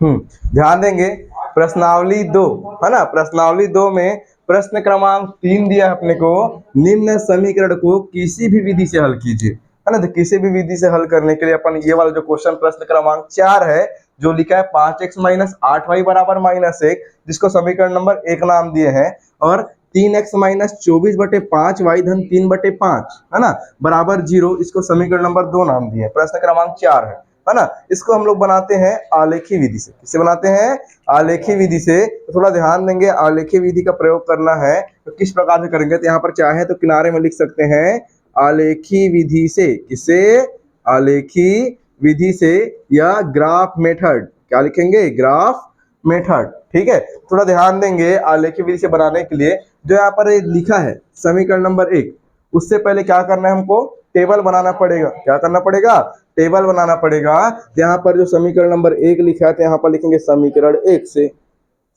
ध्यान देंगे प्रश्नावली 2 है ना, प्रश्नावली 2 में प्रश्न क्रमांक 3 दिया है अपने को, निम्न समीकरण को किसी भी विधि से हल कीजिए, है ना। तो किसी भी विधि से हल करने के लिए अपन ये वाला जो क्वेश्चन प्रश्न क्रमांक 4 है जो लिखा है 5x माइनस 8y बराबर -1, जिसको समीकरण नंबर 1 नाम दिए हैं, और 3x माइनस 24/5 y धन 3/5 है ना बराबर 0, इसको समीकरण नंबर 2 नाम दिए हैं, प्रश्न क्रमांक 4 है ना। इसको हम लोग बनाते हैं आलेखी विधि से। किससे बनाते हैं? आलेखी विधि से। तो थोड़ा ध्यान देंगे, आलेखी विधि का प्रयोग करना है तो किस प्रकार से करेंगे। तो यहाँ पर चाहे तो किनारे में लिख सकते हैं आलेखी विधि से। किससे? आलेखी विधि से, या ग्राफ मेथड। क्या लिखेंगे? Graph method. ठीक है, थोड़ा ध्यान देंगे आलेखी विधि से बनाने के लिए जो यहाँ पर लिखा है समीकरण नंबर 1, उससे पहले क्या करना है हमको? टेबल बनाना पड़ेगा। क्या करना पड़ेगा? टेबल बनाना पड़ेगा। यहाँ पर जो समीकरण नंबर 1 लिखा है तो यहाँ पर लिखेंगे समीकरण 1 से।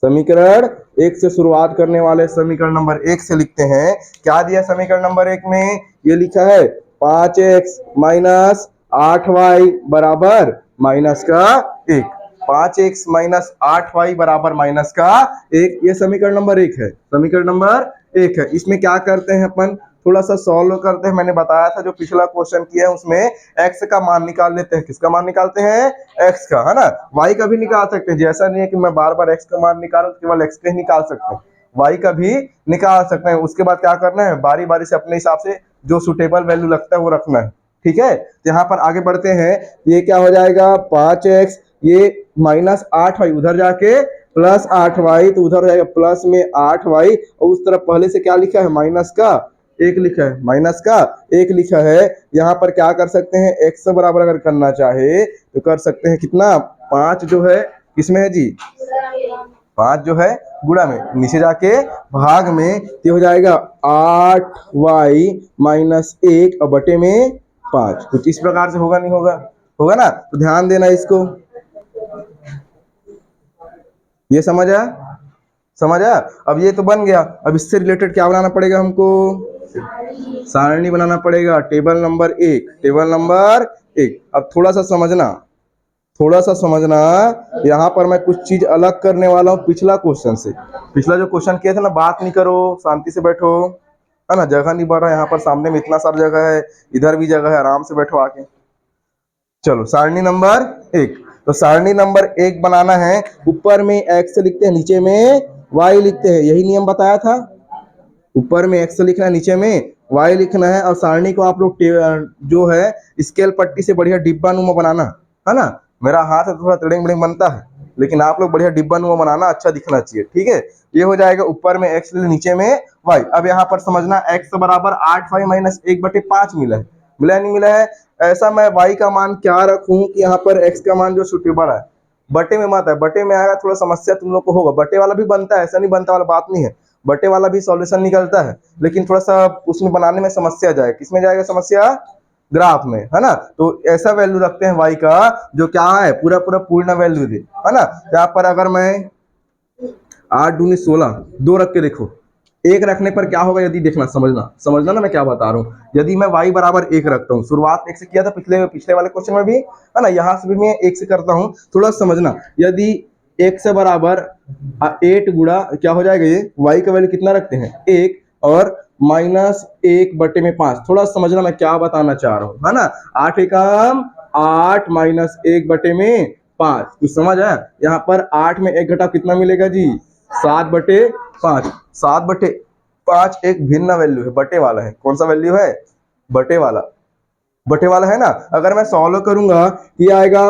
समीकरण 1 से शुरुआत करने वाले समीकरण नंबर 1 से लिखते हैं। क्या दिया समीकरण नंबर 1 में? ये लिखा है 5x माइनस 8y बराबर -1। 5x माइनस 8y बराबर -1, ये समीकरण नंबर 1 है। समीकरण नंबर 1 है। इसमें क्या करते हैं अपन? थोड़ा सा सॉल्व करते हैं। मैंने बताया था जो पिछला क्वेश्चन किया है उसमें x का मान निकाल लेते हैं। किसका मान निकालते हैं? x का, है ना। y का भी निकाल सकते हैं, जैसा नहीं है कि मैं बार बार x का मान निकालूं, केवल x का ही निकाल सकते हैं, y का भी निकाल सकते हैं। उसके बाद क्या करना है? बारी बारी से अपने हिसाब से जो सुटेबल वैल्यू लगता है वो रखना है। ठीक है, तो यहाँ पर आगे बढ़ते हैं। ये क्या हो जाएगा? 5x, ये -8y, उधर जाके +8y, तो उधर हो जाएगा प्लस में 8y, और उस तरफ पहले से क्या लिखा है? माइनस का 1 लिखा है, माइनस का 1 लिखा है। यहाँ पर क्या कर सकते हैं? x बराबर अगर करना चाहे तो कर सकते हैं। कितना? 5 जो है किसमें है जी? 5 जो है गुणा में, नीचे जाके भाग में, ये हो जाएगा 8y - 1 और बटे में 5। कुछ इस प्रकार से होगा, नहीं होगा? होगा ना। तो ध्यान देना इसको। ये समझ आया? समझ आया? अब ये तो बन गया। अब इससे रिलेटेड क्या बनाना पड़ेगा हमको? सारणी बनाना पड़ेगा। Table number 1, table number 1। अब थोड़ा सा समझना, थोड़ा सा समझना। यहाँ पर मैं कुछ चीज अलग करने वाला हूँ पिछला क्वेश्चन से। पिछला जो क्वेश्चन किया था ना, बात नहीं करो, शांति से बैठो, है ना। जगह नहीं बढ़ रहा, यहाँ पर सामने में इतना सारा जगह है, इधर भी जगह है, आराम से बैठो आके। चलो सारणी नंबर 1। तो सारणी नंबर 1 बनाना है। ऊपर में x लिखते हैं, नीचे में y लिखते हैं। यही नियम बताया था। ऊपर में x लिखना है, नीचे में y लिखना है। और सारणी को आप लोग जो है स्केल पट्टी से बढ़िया डिब्बा नुमा बनाना, है ना। मेरा हाथ थोड़ा टेढ़े मेढ़े बनता है, लेकिन आप लोग बढ़िया डिब्बा नुमा बनाना, अच्छा दिखना चाहिए। ठीक है, ये हो जाएगा ऊपर में x, नीचे में y। अब यहाँ पर समझना, x बराबर 8y - 1/5 मिला है। मिला नहीं मिला है? ऐसा मैं y का मान क्या रखूं कि यहाँ पर x का मान जो सुटेबल है, बटे में मत है। बटे में आएगा थोड़ा समस्या तुम लोग को होगा। बटे वाला भी बनता है, ऐसा नहीं बनता वाला बात नहीं है। बटे वाला भी सॉल्यूशन निकलता है, लेकिन थोड़ा सा उसमें बनाने में समस्या जाएगा। किसमें जाएगा समस्या? ग्राफ में, है ना। तो ऐसा वैल्यू रखते हैं y का जो क्या है? पूरा पूरा पूर्ण वैल्यू दे, है ना। यहाँ पर अगर मैं 8 दूनी 16, 2 रख के देखो, 1 रखने पर क्या होगा? यदि देखना, समझना ना मैं क्या बता रहा हूँ। यदि मैं y बराबर 1 रखता हूँ, शुरुआत 1 से किया था पिछले वाले क्वेश्चन में भी, है ना। यहाँ से भी मैं 1 से करता हूँ, थोड़ा समझना। यदि 1 से बराबर 8 गुणा क्या हो जाएगा? ये y का वैल्यू कितना रखते हैं? 1, और -1/5। थोड़ा समझना मैं क्या बताना चाह रहा हूँ, है ना। 8 एकम 8 -1/5। कुछ समझ आया? यहाँ पर 8 में 1 घटा कितना मिलेगा जी? 7/5। 7/5 एक भिन्न वैल्यू है, बटे वाला है। कौन सा वैल्यू है? बटे वाला, बटे वाला है ना। अगर मैं सॉल्व करूंगा, ये आएगा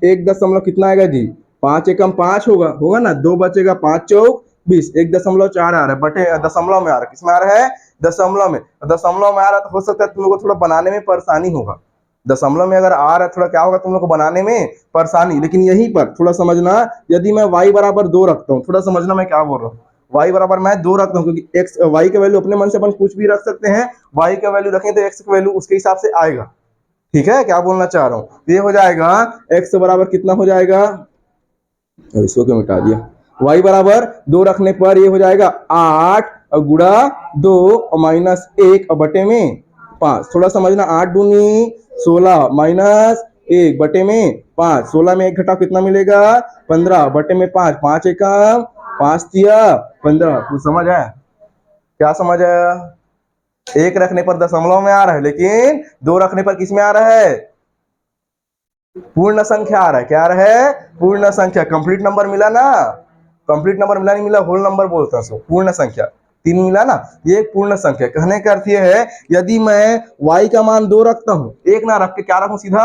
1 दशमलव कितना आएगा जी? 5 एकम 5 होगा ना। 2 बचेगा, 5 चौक 20, 1.4 आ रहा है, बटे दशमलव में आ रहा है। किसमें आ रहा है? दशमलव में। दशमलव में आ रहा है तो हो सकता है तुम लोग को थोड़ा बनाने में परेशानी होगा। दशमलव में अगर आ रहा है, थोड़ा क्या होगा तुम लोग को बनाने में परेशानी। लेकिन यहीं पर थोड़ा समझना, यदि मैं y बराबर 2 रखता हूँ, थोड़ा समझना मैं क्या बोल रहा हूँ। y बराबर मैं 2 रखता हूँ, क्योंकि x y का वैल्यू अपने मन से अपन कुछ भी रख सकते हैं। y का वैल्यू रखें तो x का वैल्यू उसके हिसाब से आएगा। ठीक है, क्या बोलना चाह रहा हूँ? ये हो जाएगा x बराबर कितना हो जाएगा? इसको क्यों मिटा दिया? y बराबर 2 रखने पर ये हो जाएगा 8 और गुणा 2 और -1 और बटे में 5। थोड़ा समझना, 8 दूनी 16 -1 बटे में 5, 16 में 1 घटाओ कितना मिलेगा 15 बटे में 5, 5 एकम 5 तिया 15। कुछ समझ आया? क्या समझ आया? एक रखने पर दशमलव में आ रहा है, लेकिन दो रखने पर किस में आ रहा है? पूर्ण संख्या आ रहा है। क्या आ रहा है? पूर्ण संख्या। कंप्लीट नंबर मिला ना? कंप्लीट नंबर मिला नहीं मिला? होल नंबर बोलते हैं उसको, पूर्ण संख्या। 3 मिला ना? ये एक पूर्ण संख्या। कहने का अर्थ ये है, यदि मैं y का मान 2 रखता हूं, एक ना रख के क्या रखूं सीधा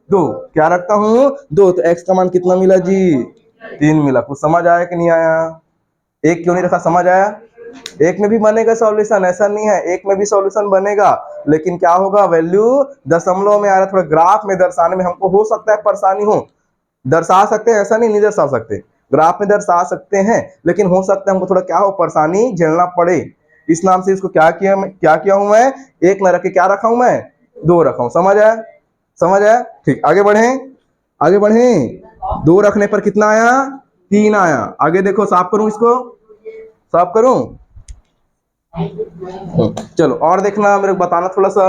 2, क्या रखता हूं 2, तो x का मान कितना मिला जी 3 मिला। कुछ समझ आया कि नहीं आया? एक क्यों नहीं रखा, समझ आया? एक में भी बनेगा सॉल्यूशन, ऐसा नहीं है, एक में भी सॉल्यूशन बनेगा, लेकिन क्या होगा, वैल्यू दशमलव में आ रहा है। थोड़ा ग्राफ में दर्शाने में हमको हो सकता है परेशानी हो, दर्शा सकते हैं, ऐसा नहीं दर्शा सकते, ग्राफ में दर्शा सकते हैं, लेकिन हो सकता है हमको थोड़ा क्या हो, परेशानी झेलना पड़े। इस नाम से इसको क्या किया हूं मैं, एक न रख के क्या रखा हूं मैं 2 रखा हूं। समझ आया? समझ आया? ठीक, आगे बढ़े, आगे बढ़े। 2 रखने पर कितना आया 3 आया। आगे देखो, साफ करूं इसको, साफ करूं? चलो और देखना, मेरे को बताना थोड़ा सा।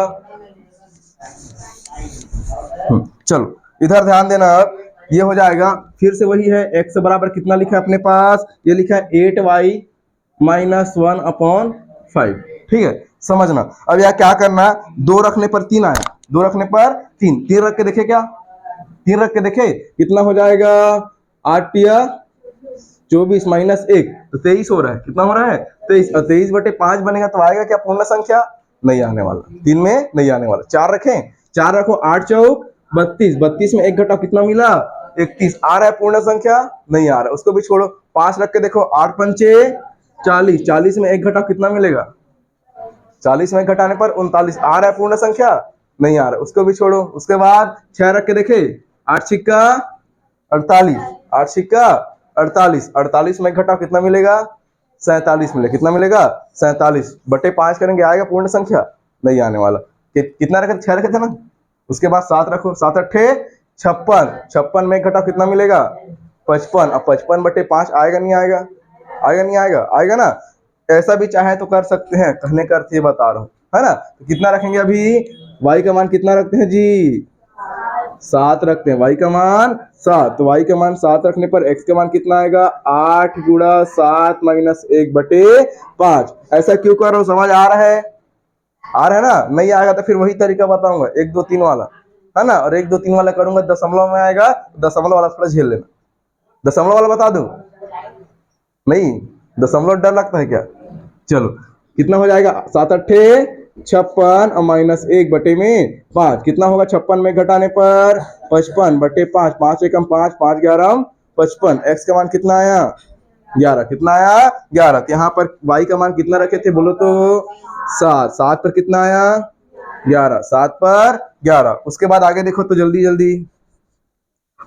चलो इधर ध्यान देना। ये हो जाएगा, फिर से वही है, x बराबर कितना लिखा है अपने पास, ये लिखा है 8y माइनस 1/5। ठीक है, समझना। अब यह क्या करना, 2 रखने पर 3 आया, 2 रखने पर 3 रख के देखे, क्या 3 रख के देखे कितना हो जाएगा, 8 या 24 माइनस 1 तो 23 हो रहा है। कितना हो रहा है 23, और 23 बटे 5 बनेगा तो आएगा क्या पूर्ण संख्या? नहीं आने वाला, 3 में नहीं आने वाला। 4 रखें, 4 रखो, 8 चौक 32, 32 में 1 घटाओ कितना मिला 31, आ रहा है पूर्ण संख्या? नहीं आ रहा, उसको भी छोड़ो। 5 रख के देखो, 8 पंचे 40, 40 में 1 घटाओ कितना मिलेगा, 40 में 1 घटाने पर 39, आ रहा है पूर्ण संख्या? नहीं आ रहा, उसको भी छोड़ो। उसके बाद 6 रख के देखे, 8 छिक्का 48, 8 छिक्का 48, 48 में 1 घटाओ कितना मिलेगा 47 मिलेगा। कितना मिलेगा 47 बटे 5 करेंगे, आएगा पूर्ण संख्या? नहीं आने वाला। कितना रखे थे, 6 रखे थे ना। उसके बाद 7 रखो, 7 अट्ठे 56, 56 में 1 घटाओ कितना मिलेगा 55, अब 55 बटे 5 आएगा नहीं आएगा, आएगा नहीं आएगा, आएगा ना। ऐसा भी चाहे तो कर सकते हैं, कहने का अर्थ ये बता रहा हूं, है ना। तो कितना रखेंगे अभी, y का मान कितना रखते हैं जी 7 रखते हैं, y का मान 7, तो y का मान 7 रखने पर x का मान कितना आएगा 8 गुणा 7 माइनस 1 बटे 5। ऐसा क्यों कर रहा हूं, समझ आ रहा है? आ रहा है ना? नहीं आएगा तो फिर वही तरीका बताऊंगा, 1 2 3 वाला, है ना। और 1 2 3 वाला करूंगा दशमलव में आएगा, दशमलव वाला थोड़ा झेल लेना। दशमलव वाला बता दूं? नहीं, दशमलव डर लगता है क्या? चलो, कितना हो जाएगा 7 अट्ठे 56 और माइनस 1 बटे में 5, कितना होगा 56 में घटाने पर 55 बटे 5, 5 एकम 5, 5 11 55। x का मान कितना आया 11, कितना आया 11। तो यहाँ पर y का मान कितना रखे थे बोलो तो 7, 7 पर कितना आया 11, 7 पर 11। उसके बाद आगे देखो तो जल्दी जल्दी,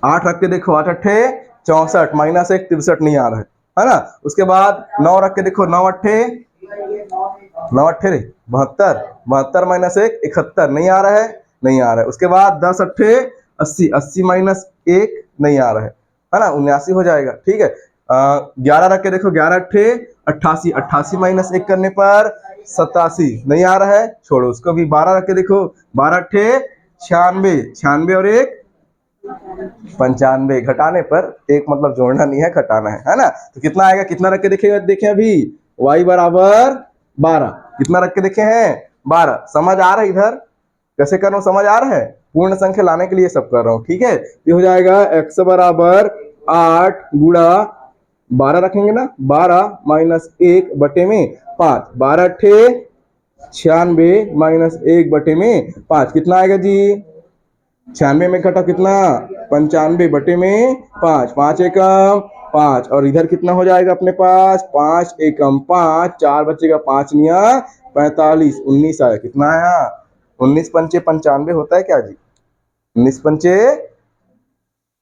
8 रख के देखो, 8 अट्ठे 64 माइनस 1 63 नहीं आ रहा है ना। उसके बाद 9 रख के देखो, 9 अट्ठे 72, 72 माइनस 1 71 नहीं आ रहा है, नहीं आ रहा है। उसके बाद 10 अट्ठे 80, 80 माइनस 1 नहीं आ रहा है ना, 79 हो जाएगा। ठीक है, 11 रख के देखो, 11 अट्ठे 88, 88 माइनस 1 करने पर 87 नहीं आ रहा है, छोड़ो उसको भी। 12 रख के देखो, 12 अट्ठे 96, 96 और 1 95, घटाने पर एक मतलब जोड़ना नहीं है, घटाना है ना। तो कितना आएगा, कितना रख के देखेगा, देखें अभी y बराबर 12, कितना रख के देखे हैं 12। समझ आ रहा है इधर कैसे कर रहा हूँ, समझ आ रहा है? पूर्ण संख्या लाने के लिए सब कर रहा हूँ, ठीक है। ये हो जाएगा x बराबर 8 गुणा 12 रखेंगे ना, 12 माइनस 1 बटे में 5, 12 अट्ठे 96 माइनस 1 बटे में 5, कितना आएगा जी 96 में घटा कितना 95 बटे में 5, 5 एकम 5, और इधर कितना हो जाएगा अपने पास 5 एकम 5, 4 बचेगा 5 निया 45, 19 आया। कितना आया 19 पंचे 95 होता है क्या जी, 19 पंचे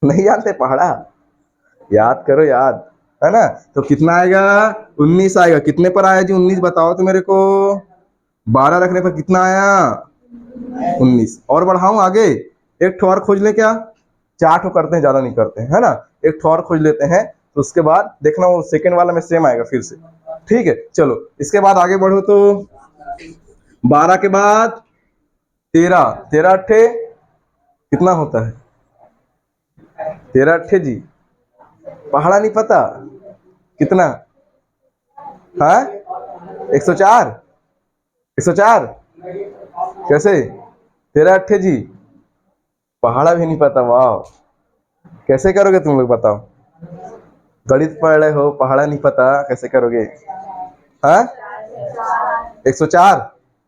नहीं जानते पहाड़ा, याद करो याद, है ना। तो कितना आएगा 19 आएगा। कितने पर आया जी 19 बताओ तो मेरे को, 12 रखने पर कितना आया 19। और बढ़ाऊं आगे, एक ठो और खोज ले क्या, 4 ठो करते हैं, ज्यादा नहीं करते हैं, है ना। एक ठो और खोज लेते हैं, तो उसके बाद देखना वो सेकंड वाला में सेम आएगा फिर से, ठीक है। चलो इसके बाद आगे बढ़ो तो 12 के बाद 13, 13 अट्ठे कितना होता है 13 अट्ठे जी, पहाड़ा नहीं पता कितना? हाँ 104, 104 कैसे? 13 अट्ठे जी, पहाड़ा भी नहीं पता, वाह कैसे करोगे तुम लोग बताओ? गणित पढ़ रहे हो, पहाड़ा नहीं पता, कैसे करोगे? हाँ 104,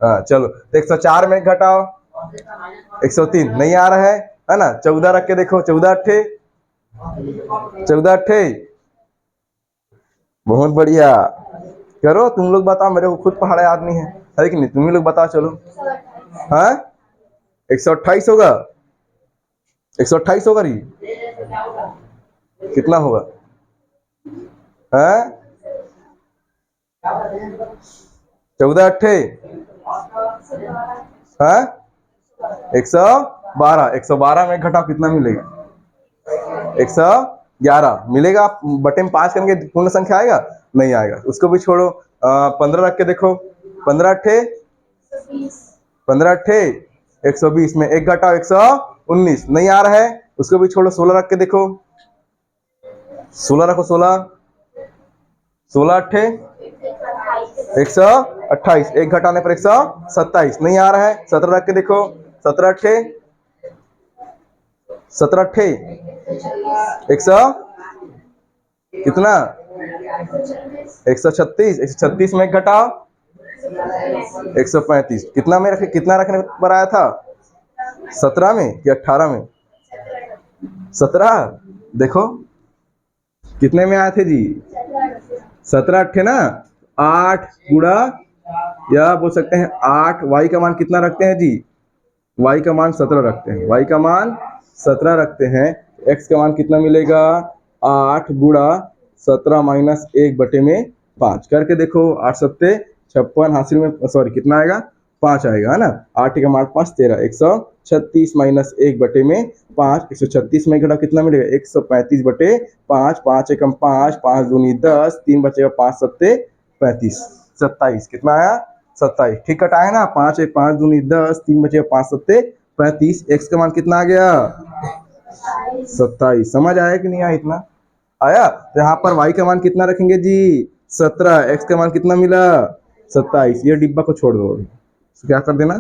हाँ चलो तो 104 में घटाओ 103, नहीं आ रहा है ना? 14 रख के देखो, 14 अट्ठे, 14 अट्ठे, बहुत बढ़िया। करो तुम लोग, बताओ, मेरे को खुद पहाड़ा याद नहीं है कि नहीं? तुम ही लोग बताओ चलो। हाँ 128 होगा, 128 होगा री, कितना होगा? हाँ 14 अट्ठे, हाँ 112, 112 में घटाओ कितना मिलेगा? 111 मिलेगा। बटे में 5 करेंगे पूर्ण संख्या आएगा? नहीं आएगा, उसको भी छोड़ो। 15 रख के देखो, 15 अट्ठे, 15 अट्ठे 120 में एक घटाओ 119, नहीं आ रहा है, उसको भी छोड़ो। 16 रख के देखो, 16 रखो, 16, 16 अट्ठे 128, एक घटाने पर 127, नहीं आ रहा है। 17 रख के देखो, 17 अट्ठे, 17 अट्ठे 100 कितना? 136, 136 में एक घटाओ 135, कितना में रखे, कितना रखने पर आया था? 17 में कि 18 में? 17, देखो कितने में आए थे जी? 17 अट्ठे ना, 8 गुणा, या बोल सकते हैं 8, वाई का मान कितना रखते हैं जी? वाई का मान 17 रखते हैं, वाई का मान 17 रखते हैं। एक्स का मान कितना मिलेगा? 8 गुणा 17 माइनस 1 बटे में 5 करके देखो। 8 सत्ते 56, हासिल में सॉरी कितना आएगा? 5 आएगा, है ना? 8 का मान 5 13, 136 माइनस 1 बटे में 5, 136 में घटा कितना मिलेगा? 135 बटे 5, 5 एकम 5, 5 दूनी 10, 3 बचेगा, 5 सत्ते 35, 27, कितना आया? 27, ठीक कटाए ना? 5 एक 5 दूनी 10, 3 बचेगा, 5 सत्ते 35, एक्स का मान कितना आ गया? 27। समझ आया कि नहीं आया? इतना आया? तो यहाँ पर y का मान कितना रखेंगे जी? 17, x का मान कितना मिला? 27। ये डिब्बा को छोड़ दो, तो क्या कर देना?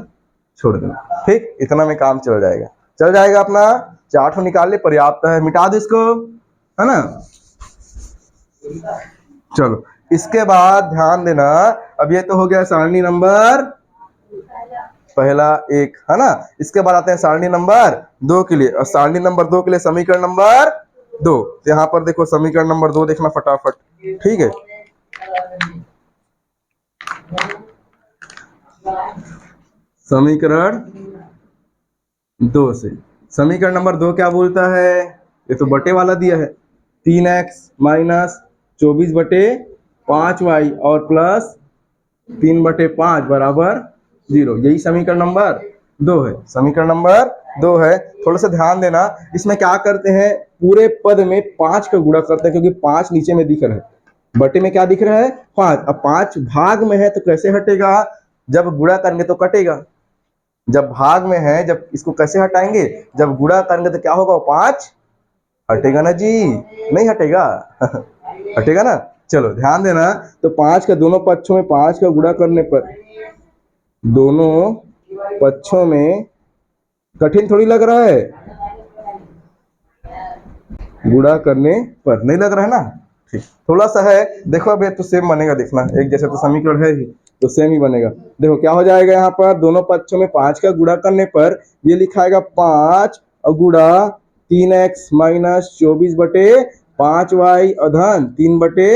छोड़ देना, ठीक? इतना में काम चल जाएगा, चल जाएगा अपना। 4 निकाल ले, पर्याप्त है, मिटा दो इसको, है ना? चलो इसके बाद ध्यान देना, अब ये तो हो गया सारणी नंबर पहला 1, है ना? इसके बाद आते हैं सारणी नंबर 2 के लिए, और सारणी नंबर 2 के लिए समीकरण नंबर 2। तो यहाँ पर देखो समीकरण नंबर 2 देखना फटाफट, ठीक है? समीकरण 2 से, समीकरण नंबर 2 क्या बोलता है? ये तो बटे वाला दिया है, 3x माइनस 24 बटे 5y और प्लस 3 बटे 5 बराबर 0। यही समीकरण नंबर 2 है, समीकरण नंबर 2 है। थोड़ा सा ध्यान देना, इसमें क्या करते हैं? पूरे पद में 5 का गुणा करते हैं, क्योंकि 5 नीचे में दिख रहा है, बटे में क्या दिख रहा है? 5। अब 5 भाग में है तो कैसे हटेगा? जब गुणा करेंगे तो कटेगा। जब भाग में है, जब इसको कैसे हटाएंगे? जब गुणा करेंगे तो क्या होगा? 5 हटेगा ना जी? नहीं हटेगा? हटेगा ना? चलो ध्यान देना, तो 5 का दोनों पक्षों में 5 का गुणा करने पर, दोनों पक्षों में, कठिन थोड़ी लग रहा है गुणा करने पर, नहीं लग रहा है ना? ठीक, थोड़ा सा है, देखो अब ये तो सेम बनेगा, देखना एक जैसे तो समीकरण है ही, तो सेम ही बनेगा। देखो क्या हो जाएगा, यहाँ पर दोनों पक्षों में 5 का गुणा करने पर ये लिखाएगा 5 और गुणा 3x माइनस 24 बटे 5y अधन 3 बटे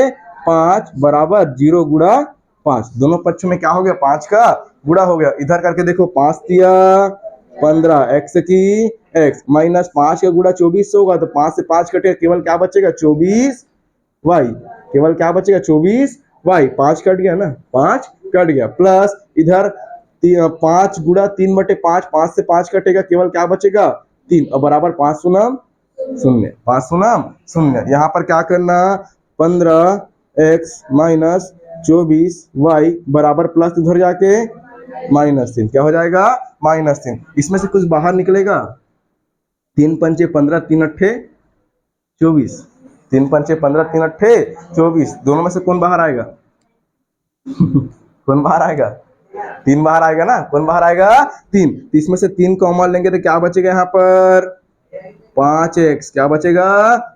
5 बराबर 0 गुणा 5। दोनों पक्षों में क्या हो गया? 5 का गुणा हो गया। इधर करके देखो, 5 दिया 15, x की x माइनस 5 का गुणा 24 होगा, तो 5 से 5 कटेगा, केवल क्या बचेगा? 24y, केवल क्या बचेगा? 24y। 5 कट गया ना, 5 कट गया, प्लस इधर 5 गुणा 3 बटे 5, 5 से 5 कटेगा, केवल क्या बचेगा? 3, और बराबर 5 सुनम 0, 5 सुनम 0। यहाँ पर क्या करना? 15x माइनस 24y बराबर प्लस इधर जाके -3, क्या हो जाएगा? -3। इसमें से कुछ बाहर निकलेगा? 3 पंचे 15, 3 अट्ठे 24, 3 पंचे 15, 3 अट्ठे 24, दोनों में से कौन बाहर आएगा? कौन बाहर आएगा? 3 बाहर आएगा ना, कौन बाहर आएगा? 3। तो इसमें से 3 कॉमन लेंगे तो क्या बचेगा यहाँ पर? 5x। क्या बचेगा?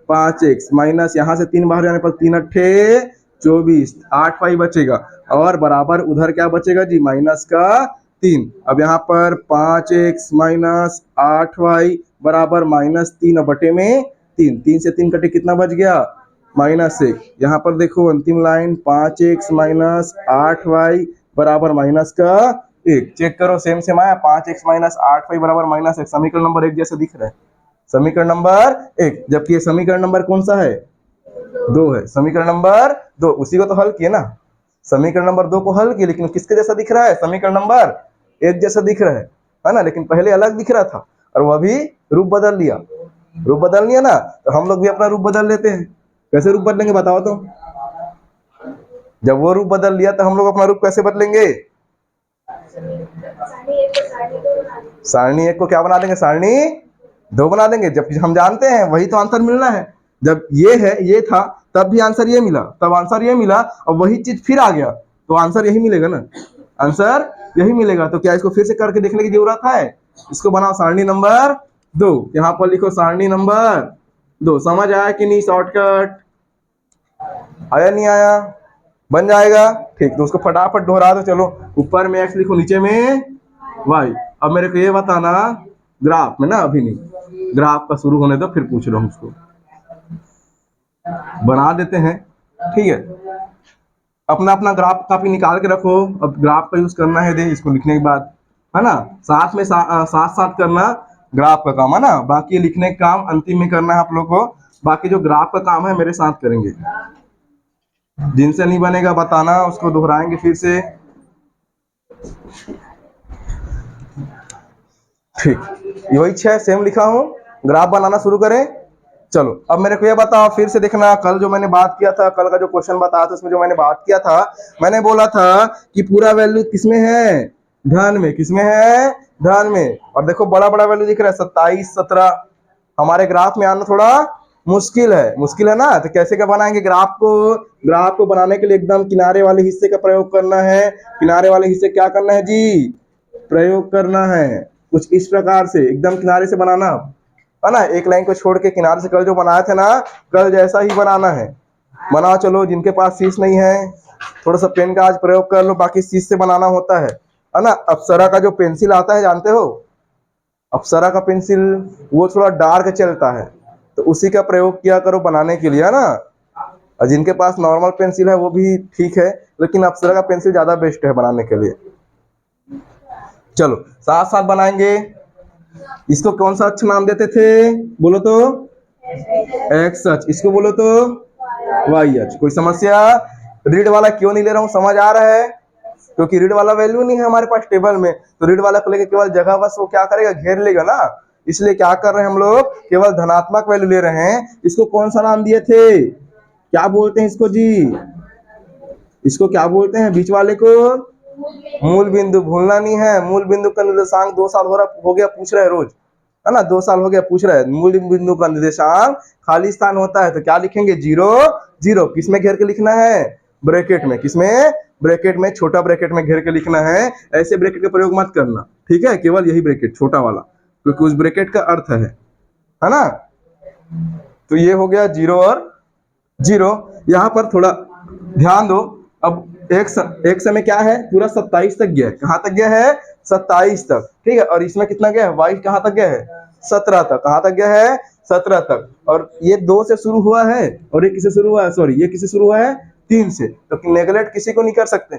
5x माइनस यहाँ से 3 बाहर जाने पर 3 अट्ठे 24, 8y बचेगा और बराबर उधर क्या बचेगा जी? माइनस का 3। अब यहाँ पर 5x माइनस 8y बराबर -3 बटे में 3। 3 से 3 कटे कितना बच गया? -1। यहाँ पर देखो अंतिम लाइन 5x माइनस 8y बराबर माइनस का 1। चेक करो सेम सेम आया। 5x माइनस 8y बराबर -1। समीकरण नंबर 1 जैसा दिख रहा है। समीकरण नंबर 1, जबकि ये समीकरण नंबर कौन सा है? 2 है। समीकरण नंबर 2, उसी को तो हल किए ना। समीकरण नंबर 2 को हल किए, लेकिन किसके जैसा दिख रहा है? समीकरण नंबर 1 जैसा दिख रहा है ना। लेकिन पहले अलग दिख रहा था और वह भी रूप बदल लिया। रूप बदल लिया ना, तो हम लोग भी अपना रूप बदल लेते हैं। कैसे रूप बदलेंगे बताओ तो? जब वो रूप बदल लिया तो हम लोग अपना रूप कैसे बदलेंगे? सारणी 1 को क्या बना देंगे? सारणी 2 बना देंगे। जब हम जानते हैं वही तो आंसर मिलना है। जब ये है, ये था, तब भी आंसर ये मिला, तब आंसर ये मिला, और वही चीज फिर आ गया तो आंसर यही मिलेगा ना। आंसर यही मिलेगा। तो क्या इसको फिर से करके देखने की जरूरत है? इसको बनाओ सारणी नंबर 2। यहाँ पर लिखो सारणी नंबर 2। समझ आया कि नहीं? शॉर्टकट आया नहीं आया? बन जाएगा। ठीक, तो उसको फटाफट दोहरा दो। चलो, ऊपर में x लिखो, नीचे में y। अब मेरे को ये बताना, ग्राफ में ना, अभी नहीं, ग्राफ का शुरू होने दो फिर पूछ लो। हम उसको बना देते हैं, ठीक है। अपना अपना ग्राफ कापी निकाल के रखो। अब ग्राफ का यूज करना है, दे इसको लिखने के बाद, है ना। साथ में साथ साथ करना ग्राफ का काम, है ना। बाकी लिखने का काम अंतिम में करना है आप लोग को। बाकी जो ग्राफ का काम है मेरे साथ करेंगे। जिनसे नहीं बनेगा बताना, उसको दोहराएंगे फिर से। ठीक, वही 6 सेम लिखा हूं। ग्राफ बनाना शुरू करें। चलो, अब मेरे को ये बताओ, फिर से देखना, कल जो मैंने बात किया था, कल का जो क्वेश्चन बताया था, उसमें जो मैंने बात किया था, मैंने बोला था कि पूरा वैल्यू किसमें है? धन में। किसमें है? धन में। और देखो बड़ा बड़ा वैल्यू दिख रहा है, 27, 17। हमारे ग्राफ में आना थोड़ा मुश्किल है, मुश्किल है ना। तो कैसे क्या बनाएंगे ग्राफ को? ग्राफ को बनाने के लिए एकदम किनारे वाले हिस्से का प्रयोग करना है। किनारे वाले हिस्से क्या करना है जी? प्रयोग करना है। कुछ इस प्रकार से एकदम किनारे से बनाना, है ना। एक लाइन को छोड़ के किनारे से कल जो बनाया था ना, कल जैसा ही बनाना है। बनाओ। चलो, जिनके पास शीश नहीं है थोड़ा सा पेन का आज प्रयोग कर लो, बाकी शीश से बनाना होता है ना। अप्सरा का जो पेंसिल आता है जानते हो? अप्सरा का पेंसिल वो थोड़ा डार्क चलता है, तो उसी का प्रयोग किया करो बनाने के लिए, है ना। और जिनके पास नॉर्मल पेंसिल है वो भी ठीक है, लेकिन अप्सरा का पेंसिल ज्यादा बेस्ट है बनाने के लिए। चलो, साथ साथ बनाएंगे। इसको कौन सा अक्षर नाम देते थे? बोलो तो। एक्स अक्ष। इसको बोलो तो वाई अक्ष। कोई समस्या? रीड वाला क्यों नहीं ले रहा हूँ, समझ आ रहा है? क्योंकि रीड वाला वैल्यू नहीं है हमारे पास टेबल में, तो रीड वाला को लेकर केवल जगह बस वो क्या करेगा? घेर लेगा ना। इसलिए क्या कर रहे हैं हम लोग? केवल धनात्मक वैल्यू ले रहे हैं। इसको कौन सा नाम दिए थे? क्या बोलते हैं इसको जी? इसको क्या बोलते हैं? बीच वाले को मूल बिंदु। भूलना नहीं है। मूल बिंदु का निर्देशांक 2 साल हो गया पूछ रहे हैं रोज, है ना। 2 साल हो गया पूछ रहे हैं। मूल बिंदु का निर्देशांक खाली स्थान होता है, तो क्या लिखेंगे? 0 0। किसमें घेर के लिखना है? ब्रैकेट में। किसमें? ब्रैकेट में। छोटा ब्रैकेट में घेर के लिखना है। ऐसे ब्रैकेट का प्रयोग मत करना, ठीक है। केवल यही ब्रैकेट छोटा वाला, क्योंकि उस ब्रैकेट का अर्थ है ना। तो ये हो गया 0 और 0। यहाँ पर थोड़ा ध्यान दो। अब एक समय क्या है? पूरा 27 तक गया है। कहाँ तक गया है? 27 तक, ठीक है। और इसमें कितना गया है? वाई कहाँ तक गया है? 17 तक। कहाँ तक गया है? 17 तक। और ये 2 से शुरू हुआ है, और ये किससे शुरू हुआ है? सॉरी, ये किससे शुरू हुआ है? 3 से। तो नेगलेक्ट किसी को नहीं कर सकते,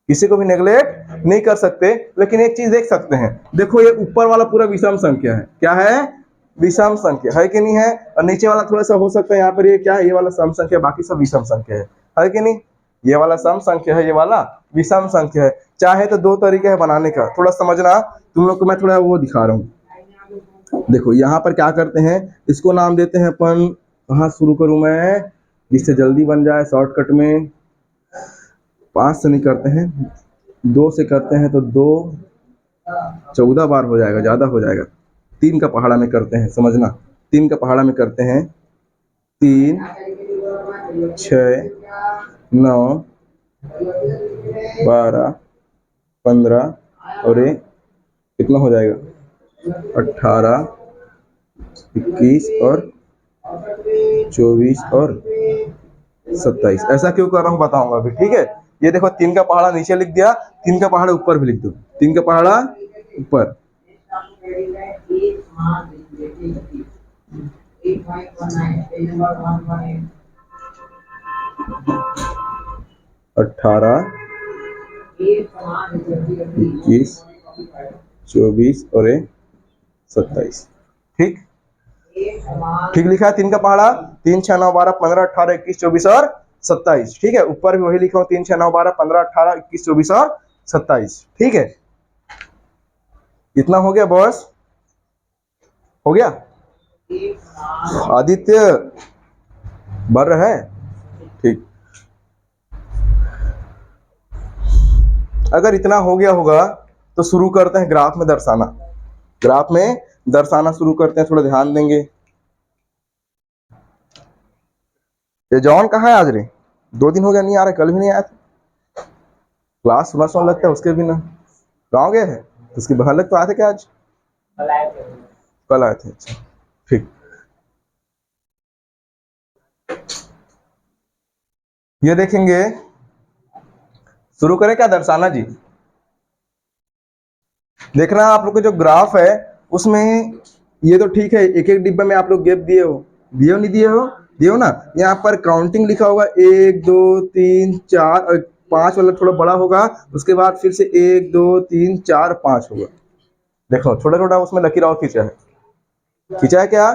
किसी को भी नेगलेक्ट नहीं कर सकते। लेकिन एक चीज देख सकते हैं, देखो ये ऊपर वाला पूरा विषम संख्या है। क्या है? विषम संख्या है कि नहीं है। और नीचे वाला थोड़ा सा हो सकता है यहाँ पर ये क्या है? ये वाला सम संख्या, बाकी सब विषम संख्या है कि नहीं। ये वाला सम संख्या है, ये वाला विषम संख्या है। चाहे तो 2 तरीके है बनाने का, थोड़ा समझना। तुम लोग को मैं थोड़ा वो दिखा रहा हूँ। देखो यहाँ पर क्या करते हैं, इसको नाम देते हैं अपन, कहाँ शुरू करूँ मैं जिससे जल्दी बन जाए शॉर्टकट में। 5 से नहीं करते हैं, 2 से करते हैं, तो 2 14 बार हो जाएगा, ज़्यादा हो जाएगा। 3 का पहाड़ा में करते हैं, समझना। 3 का पहाड़ा में करते हैं, 3 6 9 12 15 और ये कितना हो जाएगा 18 21 और 24 और 27। ऐसा क्यों कर रहा हूँ बताऊंगा अभी, ठीक है। ये देखो 3 का पहाड़ा नीचे लिख दिया, 3 का पहाड़ा ऊपर भी लिख दो, 3 का पहाड़ा ऊपर। अठारह 21 24 और 27, ठीक ठीक लिखा है। 3 का पहाड़ा 3 6 9 12 15 18 21 24 और 27, ठीक है। ऊपर भी वही लिखा हूँ 3 6 9 12 15 18 21 24 और 27, ठीक है। इतना हो गया बॉस, हो गया। आदित्य बढ़ रहा है, ठीक। अगर इतना हो गया होगा तो शुरू करते हैं ग्राफ में दर्शाना। ग्राफ में दर्शाना शुरू करते हैं, थोड़ा ध्यान देंगे। ये जॉन कहाँ है आज रे? 2 दिन हो गया नहीं आ रहा, कल भी नहीं आया था। क्लास सुबह सुबह लगता है उसके बिना। गाँव गए हैं तो उसकी बहन लग तो आए थे क्या आज? कल आए थे, अच्छा ठीक। ये देखेंगे, शुरू करें क्या दर्शाना जी? देखना आप लोग के जो ग्राफ है उसमें ये तो ठीक है, एक एक डिब्बे में आप लोग गैप दिए हो, नहीं दिए हो? दिए हो ना। यहाँ पर काउंटिंग लिखा होगा 1 2 3 4 और 5 वाला थोड़ा बड़ा होगा, उसके बाद फिर से 1 2 3 4 5 होगा। देखो छोटा छोटा उसमें लकीर और खींचा है, खींचा है क्या?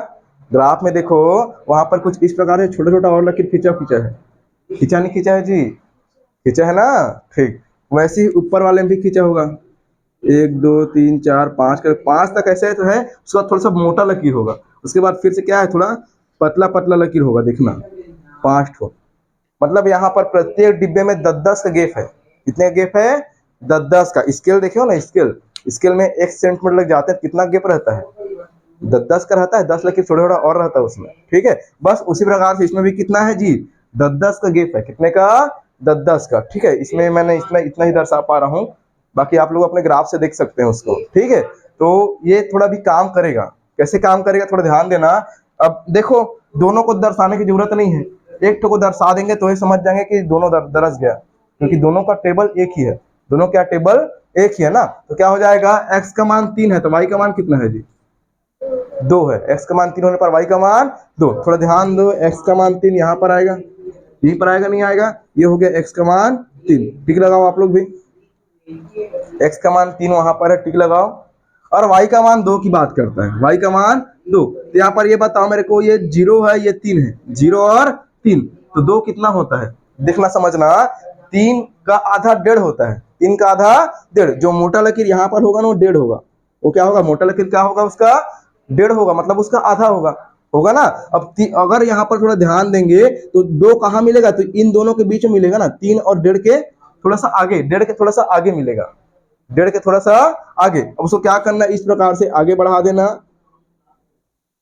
ग्राफ में देखो वहां पर कुछ इस प्रकार से छोटा छोटा और लकीर खींचा है, खींचा नहीं खींचा है जी? खींचा है ना, ठीक। वैसे ही ऊपर वाले में भी खींचा होगा, 1 2 3 4 5 कर 5 तक ऐसे तो है। उसके बाद थोड़ा सा मोटा लकीर होगा, उसके बाद फिर से क्या है, थोड़ा पतला पतला लकीर होगा, देखना 5 ठो। मतलब यहाँ पर प्रत्येक डिब्बे में 10-10 का गैप है। कितने गैप है? 10-10 का। स्केल देखो ना, स्केल स्केल में 1 सेंटीमीटर लग जाते हैं, कितना गैप रहता है? 10-10 का रहता है, 10 लकीर छोटा छोटा और रहता है उसमें, ठीक है। बस उसी प्रकार से इसमें भी कितना है जी? 10-10 का गैप है। कितने का? 10-10 का, ठीक है। इसमें मैंने इतना ही दर्शा पा रहा हूँ, बाकी आप लोग अपने ग्राफ से देख सकते हैं उसको, ठीक है। तो ये थोड़ा भी काम करेगा। कैसे काम करेगा थोड़ा ध्यान देना। अब देखो दोनों को दर्शाने की जरूरत नहीं है, एक ठो को दर्शा देंगे तो ये समझ जाएंगे कि दोनों दरस गया, क्योंकि दोनों का टेबल एक ही है। दोनों क्या टेबल एक ही है ना। तो क्या हो जाएगा, x का मान 3 है तो y का मान कितना है जी? 2 है। x का मान 3 होने पर y का मान 2। थोड़ा ध्यान दो, x का मान 3 यहाँ पर आएगा, यहीं पर आएगा, नहीं आएगा? ये हो गया x का मान 3, टिक लगाओ आप लोग भी। x का मान 3 वहां पर है, टिक लगाओ। और y का मान 2 की बात करता है, y का मान 2। तो यहाँ पर ये बताओ मेरे को, ये 0 है ये 3 है, 0 और 3, तो 2 कितना होता है? देखना समझना, 3 का आधा 1.5 होता है, 3 का आधा 1.5। जो मोटा लकीर यहाँ पर होगा ना वो 1.5 होगा। वो क्या होगा? मोटा लकीर क्या होगा उसका? 1.5 होगा, मतलब उसका आधा होगा, होगा ना। अब अगर यहाँ पर थोड़ा ध्यान देंगे तो 2 कहाँ मिलेगा? तो इन दोनों के बीच में मिलेगा ना, 3 और 1.5 के थोड़ा सा आगे, 1.5 के थोड़ा सा आगे मिलेगा, 1.5 के थोड़ा सा आगे। अब उसको क्या करना, इस प्रकार से आगे बढ़ा देना।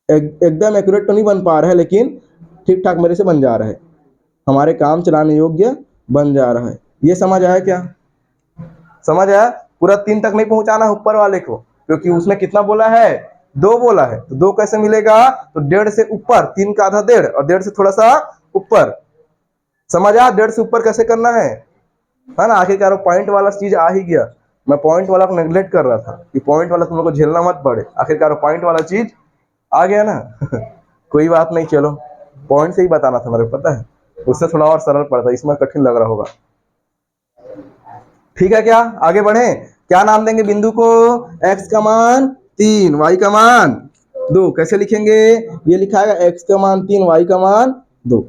एकदम एक्यूरेट तो नहीं बन पा रहा है, लेकिन ठीक ठाक मेरे से बन जा रहा है, हमारे काम चलाने योग्य बन जा रहा है। ये समझ आया क्या? समझ आया? पूरा 3 तक नहीं पहुंचाना है ऊपर वाले को, क्योंकि उसने कितना बोला है? 2 बोला है। तो 2 कैसे मिलेगा? तो 1.5 से ऊपर, 3 का आधा 1.5 और 1.5 से थोड़ा सा ऊपर। समझ आया? 1.5 से ऊपर कैसे करना है ना। आखिरकार पॉइंट वाला चीज आ ही गया। मैं पॉइंट वाला को नेग्लेक्ट कर रहा था कि पॉइंट वाला तुम लोग को झेलना मत पड़े, आखिरकार पॉइंट वाला चीज आ गया ना। कोई बात नहीं, चलो पॉइंट से ही बताना था मेरे को, पता है उससे थोड़ा और सरल पड़ता, इसमें कठिन लग रहा होगा। ठीक है क्या? आगे बढ़े। क्या नाम देंगे बिंदु को? x का मान 3, y का मान 2। कैसे लिखेंगे? ये लिखा है x का मान 3, y का मान 2।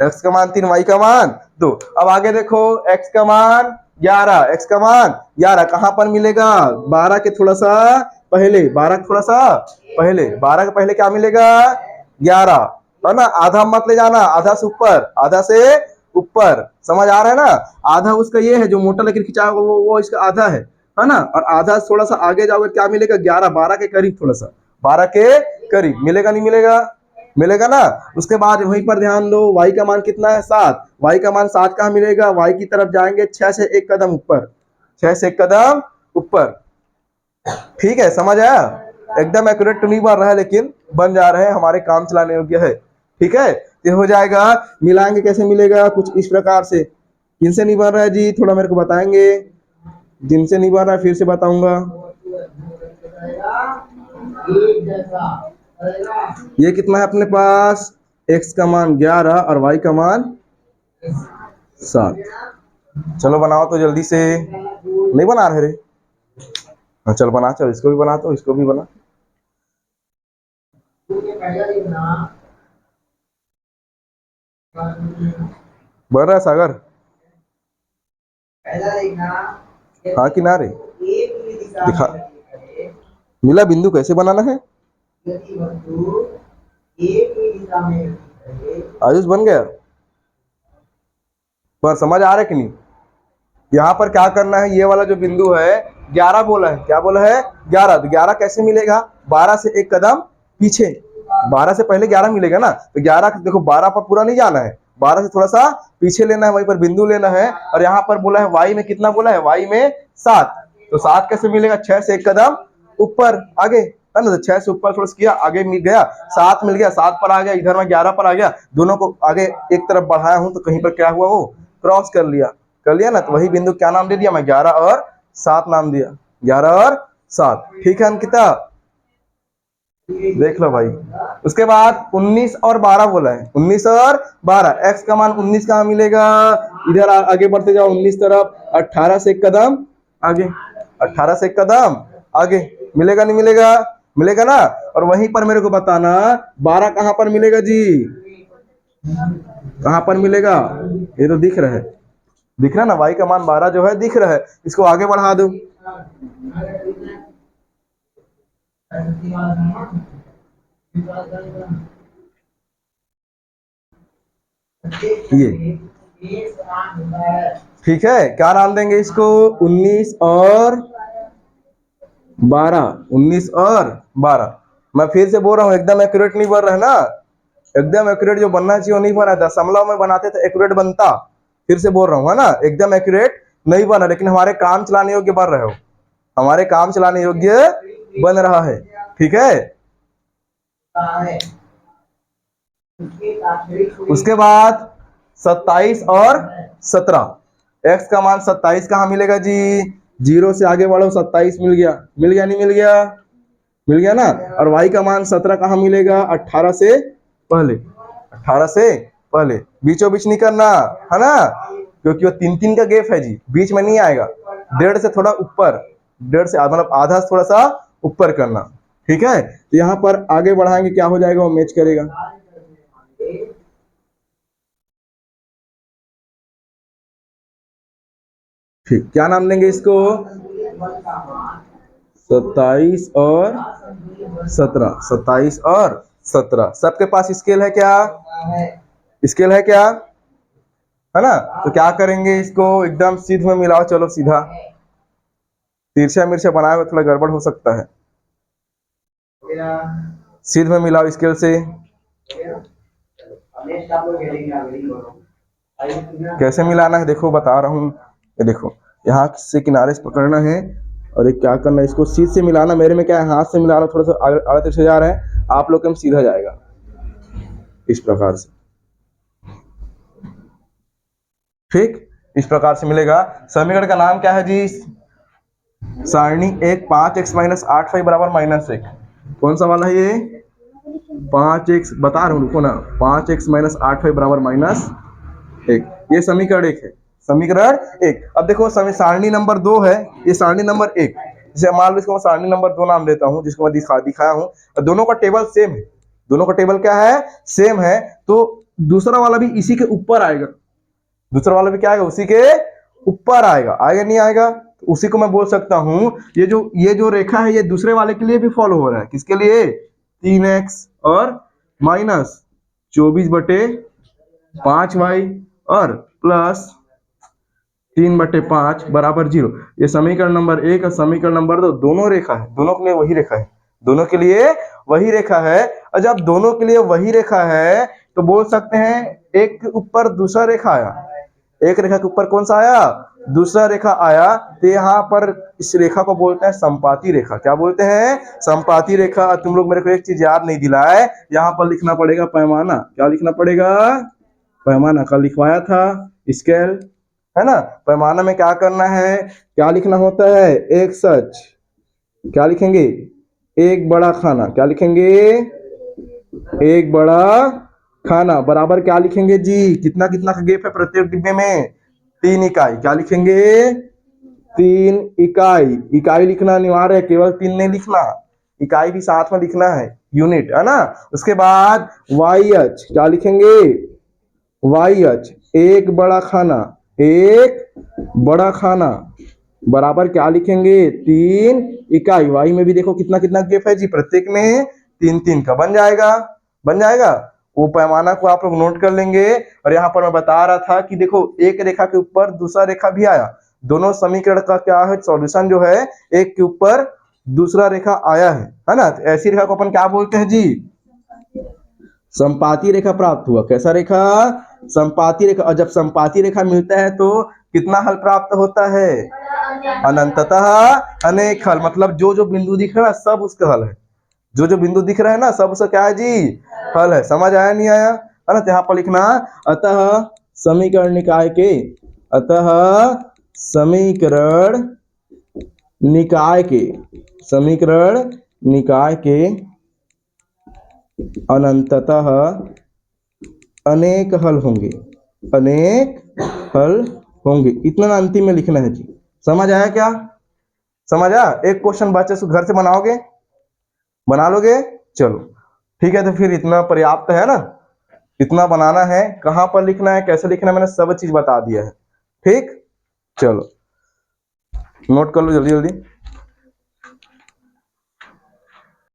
x का मान 3, y का मान 2। अब आगे देखो, x का मान 11, x का मान 11 कहां पर मिलेगा? 12 के थोड़ा सा पहले, 12 के थोड़ा सा पहले, 12 के पहले क्या मिलेगा? 11, है ना। आधा मत ले जाना, आधा से ऊपर, आधा से ऊपर। समझ आ रहा है ना? आधा उसका ये है जो मोटा लकीर खिंचा होगा, वो इसका आधा है ना। और आधा थोड़ा सा आगे जाओगे क्या मिलेगा? 11, 12 के करीब, थोड़ा सा 12 के करीब मिलेगा, नहीं मिलेगा? मिलेगा ना। उसके बाद वहीं पर ध्यान दो, y का मान कितना है 7, y का मान 7 कहाँ मिलेगा, y की तरफ जाएंगे 6 से 1 कदम ऊपर, 6 से 1 कदम ऊपर। ठीक है, समझ आया। एकदम एक्यूरेट तो नहीं बन रहा है लेकिन बन जा रहे हैं, हमारे काम चलाने योग्य है। ठीक है, ये हो जाएगा। मिलाएंगे कैसे मिलेगा, कुछ इस प्रकार से। किनसे नहीं बन रहा है जी, थोड़ा मेरे को बताएंगे। जिनसे नहीं बन रहा है फिर से बताऊंगा। ये कितना है अपने पास, x का मान 11 और y का मान 7। चलो बनाओ तो जल्दी से, नहीं बना रहे रे। हाँ चल बना, चल इसको भी बना, तो इसको भी बना। बन रहा है सागर, हाँ किनारे दिखा। मिला बिंदु कैसे बनाना है, आयुष बन गया। पर समझ आ रहा है कि नहीं। यहाँ पर क्या करना है, ये वाला जो बिंदु है 11 बोला है, क्या बोला है 11, तो 11 कैसे मिलेगा, 12 से 1 कदम पीछे, 12 से पहले 11 मिलेगा ना, तो 11 देखो 12 पर पूरा नहीं जाना है, 12 से थोड़ा सा पीछे लेना है, वहीं पर बिंदु लेना है। और यहाँ पर बोला है y में कितना बोला है, y में 7, तो 7 कैसे मिलेगा, 6 से 1 कदम ऊपर आगे, है ना। तो 6 से ऊपर थोड़ा किया, आगे मिल गया 7, मिल गया 7 पर आ गया, इधर में 11 पर आ गया, दोनों को आगे एक तरफ बढ़ाया हूं तो कहीं पर क्या हुआ, वो क्रॉस कर लिया ना। तो वही बिंदु क्या नाम दे दिया मैं, 11 और 7 नाम दिया, 11 और 7। ठीक है अंकिता, देख लो भाई। उसके बाद 19 और 12 बोला है, 19 और 12, x का मान 19 कहाँ मिलेगा, इधर आगे बढ़ते जाओ 19 तरफ, 18 से 1 कदम आगे, 18 से 1 कदम आगे, मिलेगा नहीं मिलेगा, मिलेगा ना। और वहीं पर मेरे को बताना 12 कहां पर मिलेगा जी, कहां पर मिलेगा, ये तो दिख रहा है, दिख रहा है ना, y का मान 12 जो है दिख रहा है, इसको आगे बढ़ा दो। ये ठीक है, क्या नाम देंगे इसको, 19 और 12, 19 और 12। मैं फिर से बोल रहा हूँ, एकदम एक्यूरेट नहीं बन रहा है ना, एकदम एक्यूरेट जो बनना चाहिए वो नहीं बना, दशमलव में बनाते तो एक्यूरेट बनता। फिर से बोल रहा हूँ, है ना, एकदम एक्यूरेट नहीं बना, लेकिन हमारे काम चलाने योग्य बन रहे हो, हमारे काम चलाने योग्य बन रहा है। ठीक है, उसके बाद 27 और 17, x का मान 27 कहाँ मिलेगा जी, 0 से आगे बढ़ो 27 मिल गया, मिल गया नहीं मिल गया, मिल गया ना। और y का मान 17 कहाँ मिलेगा, 18 से पहले, 18 से पहले, बीचों बीच नहीं करना, है ना, क्योंकि वो 3-3 का गैप है जी, बीच में नहीं आएगा, 1.5 से थोड़ा ऊपर, 1.5 से मतलब आधा से थोड़ा सा ऊपर करना। ठीक है, तो यहाँ पर आगे बढ़ाएंगे, क्या हो जाएगा, वो मैच करेगा। ठीक, क्या नाम देंगे इसको, 27 और 17, 27 और 17। सबके पास स्केल है क्या, स्केल है क्या, है ना। तो क्या करेंगे, इसको एकदम सीध में मिलाओ, चलो सीधा, तिरछा मिर्चा बनाए हुए थोड़ा गड़बड़ हो सकता है, सीध में मिलाओ स्केल से। कैसे मिलाना है देखो, बता रहा हूँ, ये देखो, यहाँ से किनारे से पकड़ना है और एक क्या करना है, इसको सीध से मिलाना। मेरे में क्या है, हाथ से मिला रहा हूँ, थोड़ा सा आड़े तिरछे जा रहा है, आप लोग के में सीधा जाएगा इस प्रकार से। ठीक, इस प्रकार से मिलेगा। समीकरण का नाम क्या है जी, सारणी 1, 5x - 8y = -1। कौन सा वाला है ये, 5x, बता रहा हूँ रुको ना, 5x - 8y = -1, ये समीकरण 1 है, समीकरण 1। अब देखो सारणी नंबर 2 है, ये सारणी नंबर 1, जैसे मान लो इसको मैं सारणी नंबर 2 नाम देता हूँ, जिसको मैं दिखाया हूँ, और दोनों का टेबल सेम है, दोनों का टेबल क्या है, सेम है, तो दूसरा वाला भी इसी के ऊपर आएगा, दूसरा वाला भी क्या आएगा, उसी के ऊपर आएगा, आएगा नहीं आएगा, तो उसी को मैं बोल सकता हूं, ये जो रेखा है ये दूसरे वाले के लिए भी फॉलो हो रहा है, किसके लिए, 3x और -24/5y और +3/5 = 0। ये समीकरण नंबर 1 और समीकरण नंबर 2 दोनों रेखा है, दोनों के लिए वही रेखा है, दोनों के लिए वही रेखा है। और जब दोनों के लिए वही रेखा है तो बोल सकते हैं एक के ऊपर दूसरा रेखा आया, एक रेखा के ऊपर कौन सा आया, दूसरा रेखा आया, तो यहाँ पर इस रेखा को बोलते हैं संपाती रेखा। क्या बोलते हैं, संपाती रेखा। तुम लोग मेरे को एक चीज याद नहीं दिलाए, यहाँ पर लिखना पड़ेगा पैमाना। क्या लिखना पड़ेगा, पैमाना। कल लिखवाया था स्केल, है ना। पैमाना में क्या करना है, क्या लिखना होता है, एक सच, क्या लिखेंगे, एक बड़ा खाना। क्या लिखेंगे, एक बड़ा खाना बराबर क्या लिखेंगे जी, कितना कितना का गैप है प्रत्येक डिब्बे में, 3 इकाई। क्या लिखेंगे, 3 इकाई। इकाई लिखना अनिवार्य है, केवल 3 नहीं लिखना, इकाई भी साथ में लिखना है, यूनिट, है ना। उसके बाद वाई एच, क्या लिखेंगे, वाई एच, एक बड़ा खाना, एक बड़ा खाना बराबर क्या लिखेंगे, 3 इकाई। वाई में भी देखो कितना कितना गैप है जी, प्रत्येक में 3 3 का बन जाएगा, बन जाएगा। वो पैमाना को आप लोग नोट कर लेंगे। और यहाँ पर मैं बता रहा था कि देखो एक रेखा के ऊपर दूसरा रेखा भी आया, दोनों समीकरण का क्या है, सॉल्यूशन जो है एक के ऊपर दूसरा रेखा आया है ना। तो ऐसी रेखा को अपन क्या बोलते हैं जी, संपाती रेखा प्राप्त हुआ। कैसा रेखा, संपाती रेखा। और जब संपाती रेखा मिलता है तो कितना हल प्राप्त होता है, अनंततः अनेक हल। मतलब जो जो बिंदु दिख रहा है सब उसका हल है, जो जो बिंदु दिख रहा है ना सब उसका क्या है जी, हल है। समझ आया नहीं आया, है ना। तो यहाँ पर लिखना अतः समीकरण निकाय के, अतः समीकरण निकाय के, समीकरण निकाय के अनंततः अनेक हल होंगे, अनेक हल होंगे। इतना अंतिम में लिखना है जी। समझ आया क्या, समझ आया। एक क्वेश्चन बच्चे से घर से बनाओगे, बना लोगे, चलो ठीक है। तो फिर इतना पर्याप्त है ना, इतना बनाना है। कहाँ पर लिखना है, कैसे लिखना है, मैंने सब चीज बता दिया है। ठीक, चलो नोट कर लो जल्दी जल्दी।